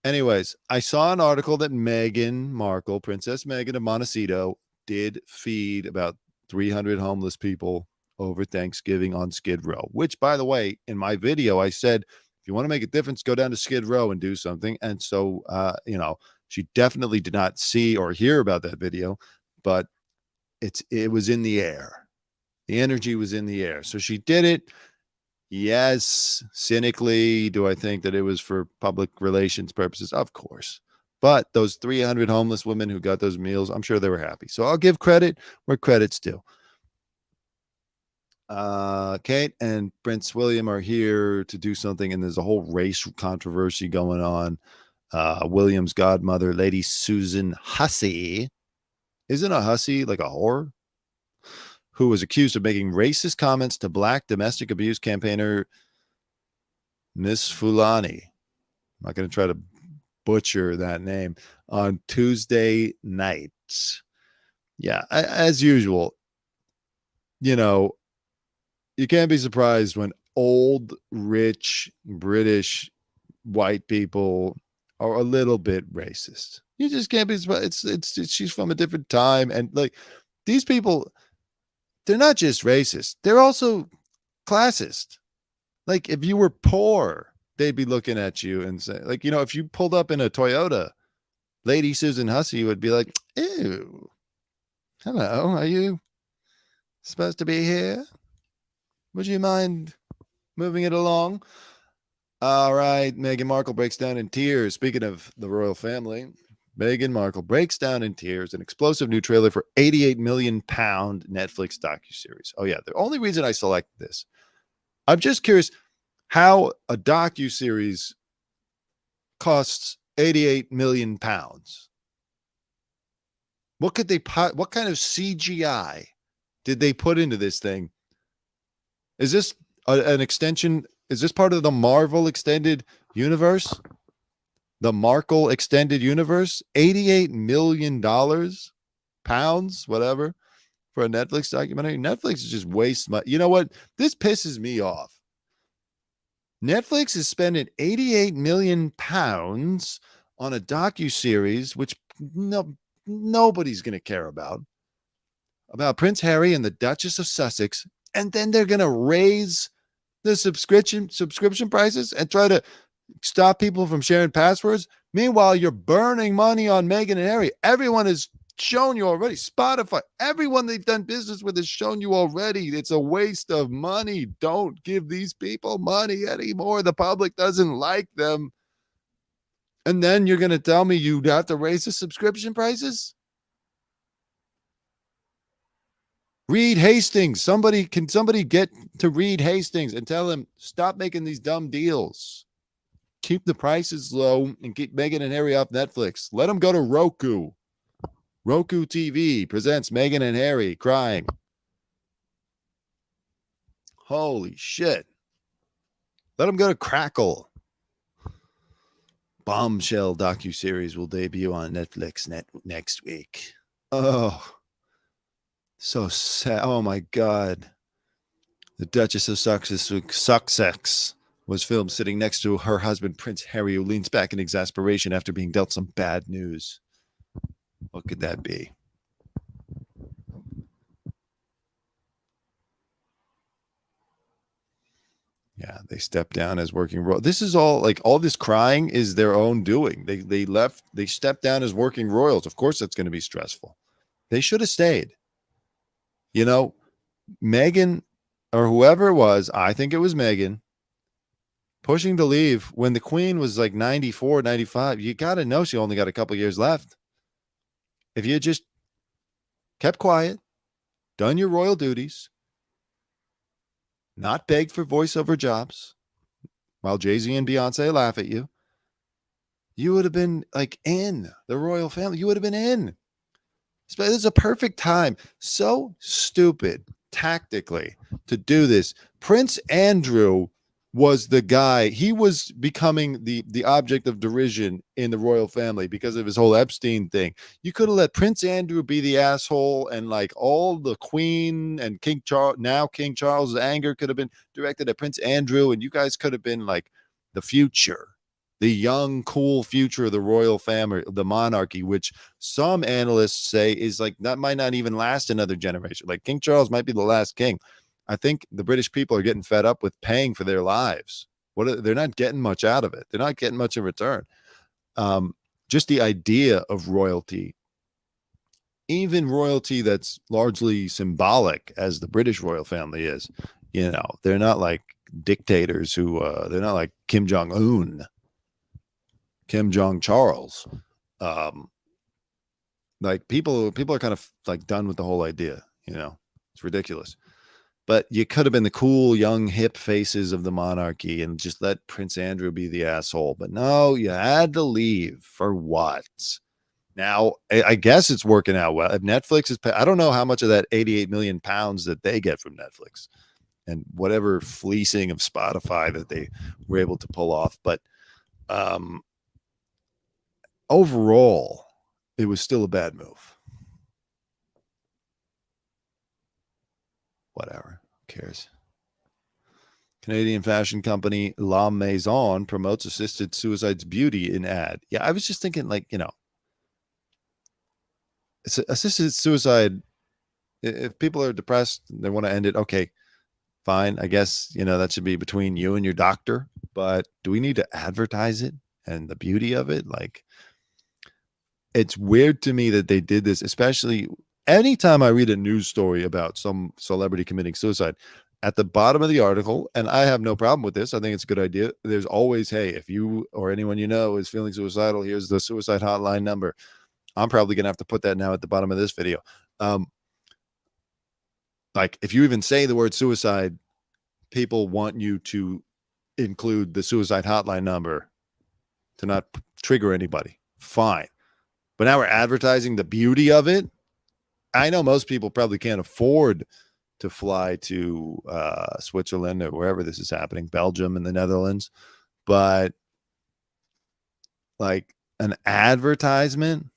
Anyways, I saw an article that Meghan Markle, Princess Meghan of Montecito, did feed about 300 homeless people over Thanksgiving on Skid Row, which, by the way, in my video, I said, if you want to make a difference, go down to Skid Row and do something. And so, she definitely did not see or hear about that video, but it was in the air. The energy was in the air. So she did it. Yes, cynically, do I think that it was for public relations purposes? Of course. But those 300 homeless women who got those meals, I'm sure they were happy. So I'll give credit where credit's due. Kate and Prince William are here to do something, and there's a whole race controversy going on. William's godmother, Lady Susan Hussey, isn't a hussy like a whore? Who was accused of making racist comments to black domestic abuse campaigner Miss Fulani. I'm not going to try to butcher that name. On Tuesday night. Yeah, as usual, you can't be surprised when old, rich, British, white people are a little bit racist. You just can't be surprised. She's from a different time. And like these people, they're not just racist. They're also classist. Like if you were poor, they'd be looking at you and say, like, if you pulled up in a Toyota, Lady Susan Hussey would be like, ew, hello, are you supposed to be here? Would you mind moving it along? All right. Meghan Markle breaks down in tears. Speaking of the royal family, Meghan Markle breaks down in tears. An explosive new trailer for £88 million Netflix docuseries. Oh, yeah. The only reason I select this, I'm just curious how a docuseries costs £88 million. What kind of CGI did they put into this thing? Is this an extension? Is this part of the Marvel extended universe? The Markle extended universe? $88 million, pounds, whatever, for a Netflix documentary. Netflix is just waste money. You know what? This pisses me off. Netflix is spending £88 million on a docuseries, which nobody's going to care about Prince Harry and the Duchess of Sussex, and then they're going to raise the subscription prices and try to stop people from sharing passwords. Meanwhile, you're burning money on Meghan and Harry. Everyone has shown you already. Spotify, everyone they've done business with has shown you already. It's a waste of money. Don't give these people money anymore. The public doesn't like them. And then you're going to tell me you have to raise the subscription prices? Reed Hastings. Can somebody get to Reed Hastings and tell him, stop making these dumb deals. Keep the prices low and keep Meghan and Harry off Netflix. Let them go to Roku. Roku TV presents Meghan and Harry crying. Holy shit. Let them go to Crackle. Bombshell docuseries will debut on Netflix next week. Oh, so sad. Oh my God. The Duchess of Sussex was filmed sitting next to her husband, Prince Harry, who leans back in exasperation after being dealt some bad news. What could that be? Yeah, they stepped down as working royals. This is all this crying is their own doing. They stepped down as working royals. Of course, that's going to be stressful. They should have stayed. Meghan or whoever it was, I think it was Meghan, pushing to leave when the Queen was like 94, 95. You got to know she only got a couple years left. If you just kept quiet, done your royal duties, not begged for voiceover jobs while Jay-Z and Beyonce laugh at you, you would have been in the royal family. You would have been in. This is a perfect time. So stupid tactically to do this. Prince Andrew was the guy. He was becoming the object of derision in the royal family because of his whole Epstein thing. You could have let Prince Andrew be the asshole, and all the Queen and King Charles's anger could have been directed at Prince Andrew, and you guys could have been the future. the young, cool future of the royal family, the monarchy, which some analysts say is like that might not even last another generation. Like King Charles might be the last king. I think the British people are getting fed up with paying for their lives. They're not getting much out of it. They're not getting much in return. Just the idea of royalty, even royalty that's largely symbolic, as the British royal family is, they're not like dictators who they're not like Kim Jong-un, Kim Jong-Charles. Like people are kind of like done with the whole idea. It's ridiculous. But you could have been the cool, young, hip faces of the monarchy and just let Prince Andrew be the asshole. But no, you had to leave. For what? Now, I guess it's working out well. If Netflix is, I don't know how much of that 88 million pounds that they get from Netflix and whatever fleecing of Spotify that they were able to pull off. But overall, it was still a bad move. Whatever. Who cares? Canadian fashion company La Maison promotes assisted suicide's beauty in ad. Yeah, I was just thinking, like, it's assisted suicide. If people are depressed, they want to end it. Okay, fine. I guess, that should be between you and your doctor. But do we need to advertise it and the beauty of it? Like, it's weird to me that they did this, especially anytime I read a news story about some celebrity committing suicide, at the bottom of the article, and I have no problem with this, I think it's a good idea, there's always, hey, if you or anyone is feeling suicidal, here's the suicide hotline number. I'm probably going to have to put that now at the bottom of this video. Like, if you even say the word suicide, people want you to include the suicide hotline number to not trigger anybody. Fine. But now we're advertising the beauty of it. I know most people probably can't afford to fly to Switzerland or wherever this is happening, Belgium and the Netherlands. But like an advertisement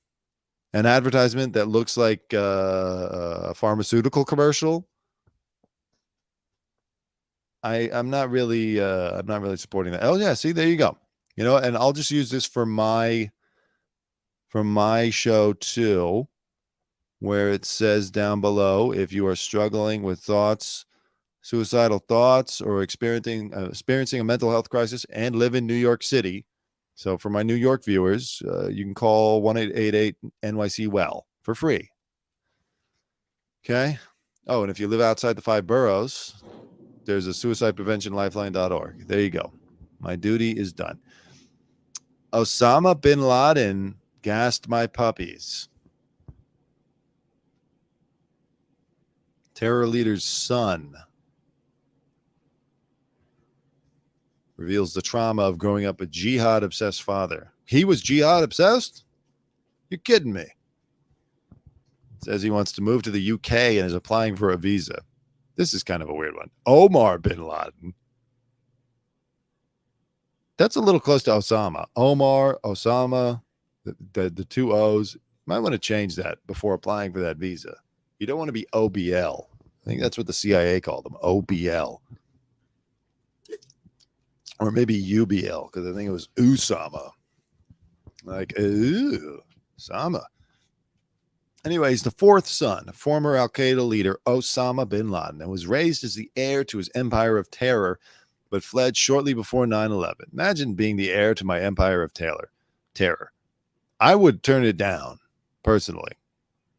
that looks like a pharmaceutical commercial, I'm not really supporting that. Oh yeah, see, there you go. And I'll just use this for my show too, where it says down below, if you are struggling with suicidal thoughts, or experiencing a mental health crisis and live in New York City. So for my New York viewers, you can call 1-888-NYC-WELL for free. Okay. Oh, and if you live outside the 5 boroughs, there's a suicidepreventionlifeline.org. There you go. My duty is done. Osama bin Laden gassed my puppies. Terror leader's son reveals the trauma of growing up a jihad-obsessed father. He was jihad-obsessed? You're kidding me. Says he wants to move to the UK and is applying for a visa. This is kind of a weird one. Omar bin Laden. That's a little close to Osama. Omar, Osama, the 2 O's. Might want to change that before applying for that visa. You don't want to be OBL. I think that's what the CIA called them, OBL. Or maybe UBL, because I think it was Usama. Like, ooh, Osama. Anyways, the 4th son, former Al-Qaeda leader Osama bin Laden, and was raised as the heir to his empire of terror, but fled shortly before 9/11. Imagine being the heir to my empire of terror. I would turn it down, personally.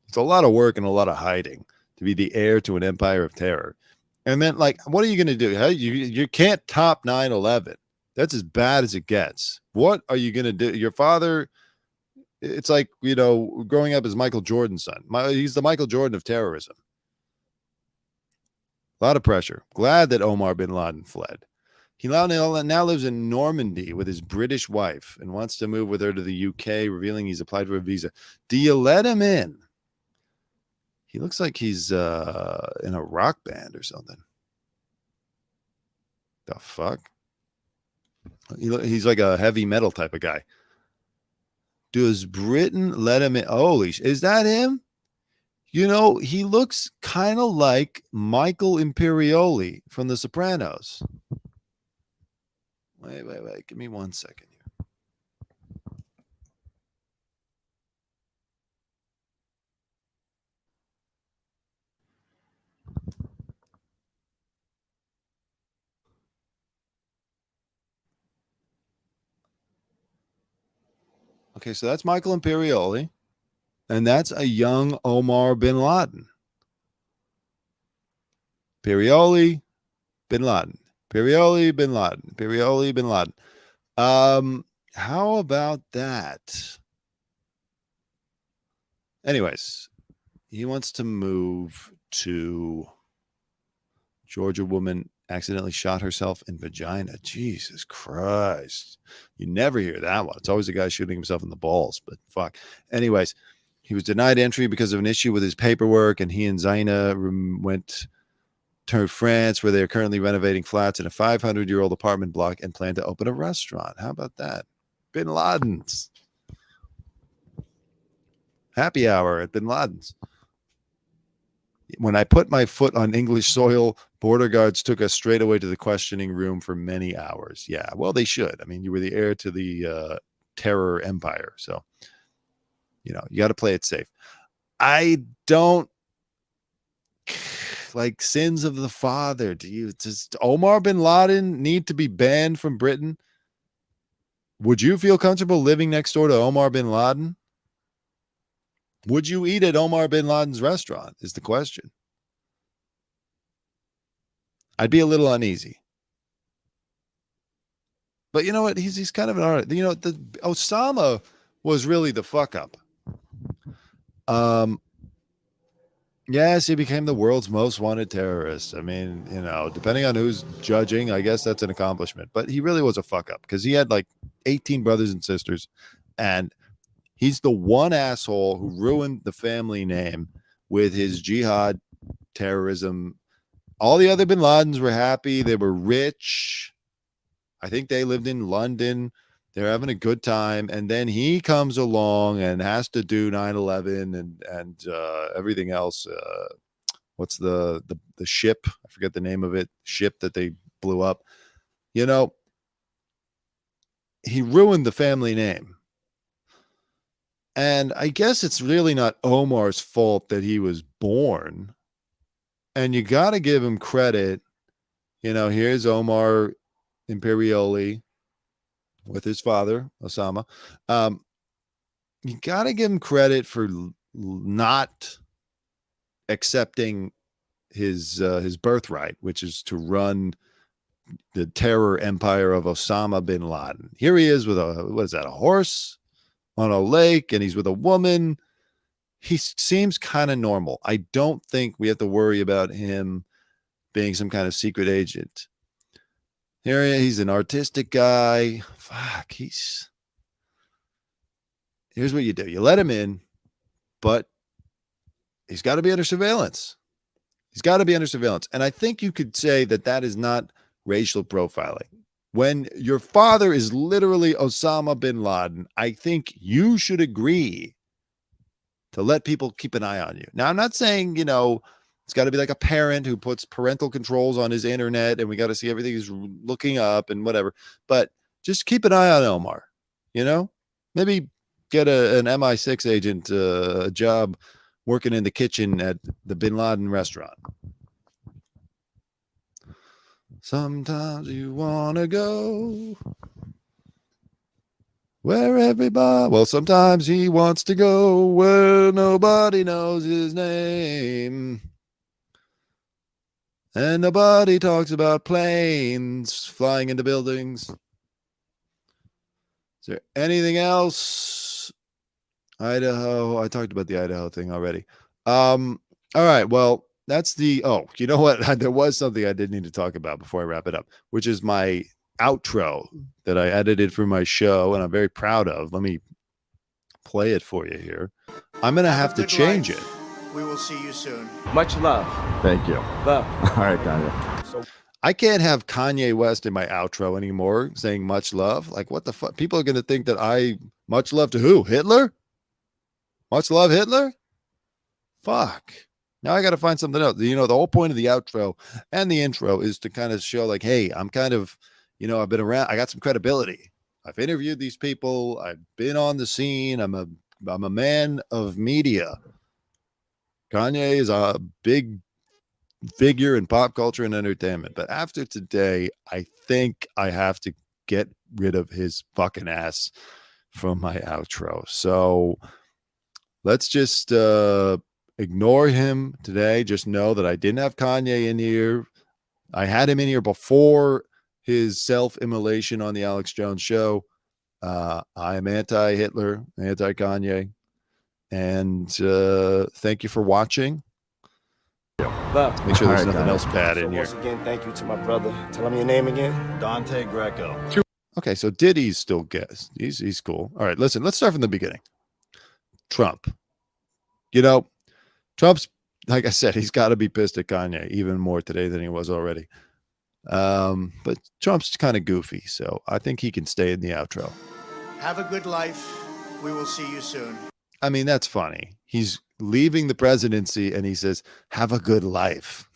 It's a lot of work and a lot of hiding to be the heir to an empire of terror. And then, like, what are you going to do? You can't top 9/11. That's as bad as it gets. What are you going to do? Your father, it's like, growing up as Michael Jordan's son. He's the Michael Jordan of terrorism. A lot of pressure. Glad that Omar bin Laden fled. He now lives in Normandy with his British wife and wants to move with her to the UK, revealing he's applied for a visa. Do you let him in? He looks like he's in a rock band or something. The fuck? He's like a heavy metal type of guy. Does Britain let him in? Holy sh! Is that him? He looks kind of like Michael Imperioli from The Sopranos. Wait. Give me 1 second here. Okay, so that's Michael Imperioli, and that's a young Omar bin Laden. Imperioli, bin Laden. Imperioli, bin Laden. Imperioli, bin Laden. How about that? Anyways, he wants to move to Georgia. Woman accidentally shot herself in vagina. Jesus Christ. You never hear that one. It's always a guy shooting himself in the balls, but fuck. Anyways, he was denied entry because of an issue with his paperwork, and he and Zaina went to France, where they are currently renovating flats in a 500-year-old apartment block and plan to open a restaurant. How about that? Bin Laden's. Happy hour at Bin Laden's. When I put my foot on English soil, border guards took us straight away to the questioning room for many hours. Yeah, well, they should. I mean, you were the heir to the terror empire. So, you got to play it safe. I don't like sins of the father. Does Omar bin Laden need to be banned from Britain? Would you feel comfortable living next door to Omar bin Laden? Would you eat at Omar bin Laden's restaurant is the question. I'd be a little uneasy. But you know what? He's kind of an artist. The Osama was really the fuck up. Yes, he became the world's most wanted terrorist. I mean, depending on who's judging, I guess that's an accomplishment. But he really was a fuck up because he had like 18 brothers and sisters, and he's the one asshole who ruined the family name with his jihad terrorism. All the other bin Ladens were happy. They were rich. I think they lived in London. They're having a good time. And then he comes along and has to do 9/11 and everything else. What's the ship? I forget the name of it. Ship that they blew up. He ruined the family name. And I guess it's really not Omar's fault that he was born. And you got to give him credit. Here's Omar Imperioli with his father, Osama. You got to give him credit for not accepting his birthright, which is to run the terror empire of Osama bin Laden. Here he is with a horse on a lake, and he's with a woman. He seems kind of normal. I don't think we have to worry about him being some kind of secret agent. He's an artistic guy. Fuck, here's what you do. You let him in, but he's got to be under surveillance. He's got to be under surveillance. And I think you could say that is not racial profiling. When your father is literally Osama bin Laden, I think you should agree to let people keep an eye on you. Now, I'm not saying, it's got to be like a parent who puts parental controls on his internet and we got to see everything he's looking up and whatever. But just keep an eye on Omar, maybe get an MI6 agent a job working in the kitchen at the Bin Laden restaurant. Sometimes you want to go sometimes he wants to go where nobody knows his name. And nobody talks about planes flying into buildings. Is there anything else? Idaho. I talked about the Idaho thing already. All right. Well, that's you know what? There was something I did need to talk about before I wrap it up, which is my outro that I edited for my show, and I'm very proud of. Let me play it for you here. I'm going to have to change it. We will see you soon. Much love. Thank you. Love. All right, Kanye. I can't have Kanye West in my outro anymore saying much love. Like, what the fuck? People are going to think that much love to who? Hitler? Much love, Hitler? Fuck. Now I got to find something else. The whole point of the outro and the intro is to kind of show like, hey, I'm kind of, I've been around. I got some credibility. I've interviewed these people. I've been on the scene. I'm a man of media. Kanye is a big figure in pop culture and entertainment. But after today, I think I have to get rid of his fucking ass from my outro. So let's just ignore him today. Just know that I didn't have Kanye in here. I had him in here before his self-immolation on the Alex Jones show. I am anti-Hitler, anti-Kanye. And thank you for watching. Love. Make sure there's All right, nothing guys. else bad in here. Once again, thank you to my brother. Tell him your name again. Dante Greco. Okay, so Diddy's still guest. He's cool. All right, listen, let's start from the beginning. Trump. You know, Trump's, like I said, he's got to be pissed at Kanye even more today than he was already. But Trump's kind of goofy, so I think he can stay in the outro. Have a good life. We will see you soon. I mean, that's funny. He's leaving the presidency and he says, have a good life.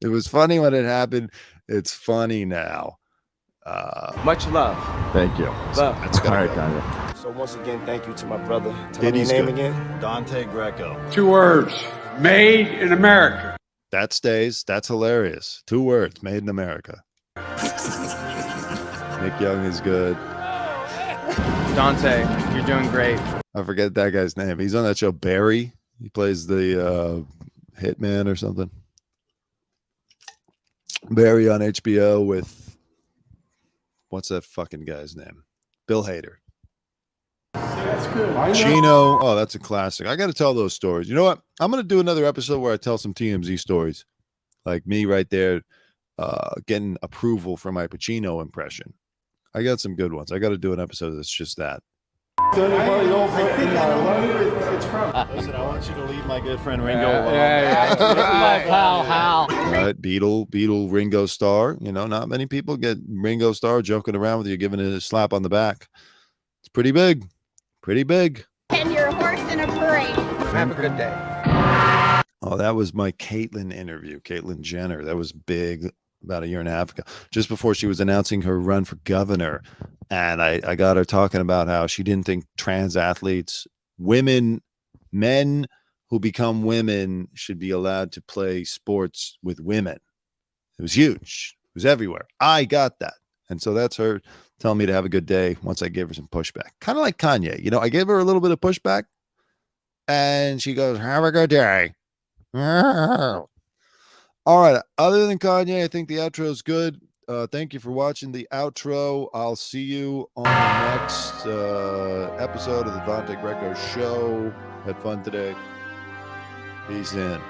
It was funny when it happened. It's funny now. Much love. Thank you. Love. That's All gotta right, go. Kanye. So once again, thank you to my brother. Tell him your Diddy's name good. again. Dante Greco. 2 words. Made in America. That stays. That's hilarious. 2 words, made in America. Nick Young is good. Dante, you're doing great. I forget that guy's name. He's on that show, Barry. He plays the hitman or something. Barry on HBO with, what's that fucking guy's name? Bill Hader. That's good. Chino. Oh, that's a classic. I got to tell those stories. You know what? I'm going to do another episode where I tell some TMZ stories. Like me right there getting approval for my Pacino impression. I got some good ones. I got to do an episode that's just that. I think I know who it's from. Listen, I want you to leave my good friend Ringo alone. How? All right, Beatle, Ringo Starr. You know, not many people get Ringo Starr joking around with you, giving it a slap on the back. It's pretty big. Pretty big. And your horse in a parade. Have a good day. Oh, that was my Caitlyn interview, Caitlyn Jenner. That was big about a year and a half ago, just before she was announcing her run for governor. And I got her talking about how she didn't think trans athletes, women, men who become women should be allowed to play sports with women. It was huge. It was everywhere. I got that. And so that's her telling me to have a good day once I gave her some pushback. Kind of like Kanye. You know, I gave her a little bit of pushback and she goes, have a good day. All right. Other than Kanye, I think the outro is good. Thank you for watching the outro. I'll see you on the next episode of the Dante Greco Show. Had fun today. Peace in.